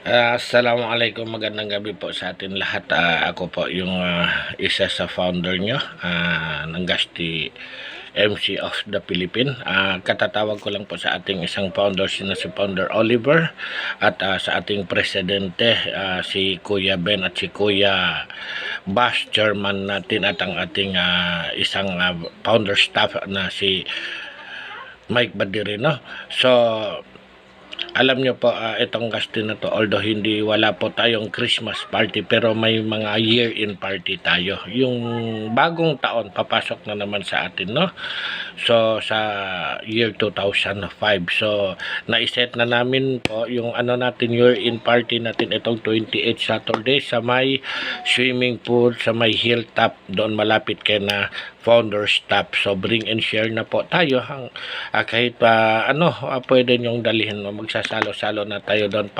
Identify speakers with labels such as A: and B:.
A: Assalamualaikum, magandang gabi po sa atin lahat. Ako po yung isa sa founder nyo ng Gasti MC of the Philippines. Katatawag ko lang po sa ating isang founder, si Founder Oliver, at sa ating presidente, si Kuya Ben at si Kuya Bash, chairman natin, at ang ating isang founder staff na si Mike Badirino. So, alam nyo po, itong Gasti na to, although hindi wala po tayong Christmas party, pero may mga year-in party tayo. Yung bagong taon, papasok na naman sa atin, no? So, sa year 2005. So, naiset na namin po yung natin, year-in party natin, itong 28 Saturday sa may swimming pool, sa may hilltop, doon malapit kay na founder staff. So, bring and share na po tayo. Kahit pa, pwede nyong dalhin, magsasalo-salo na tayo doon.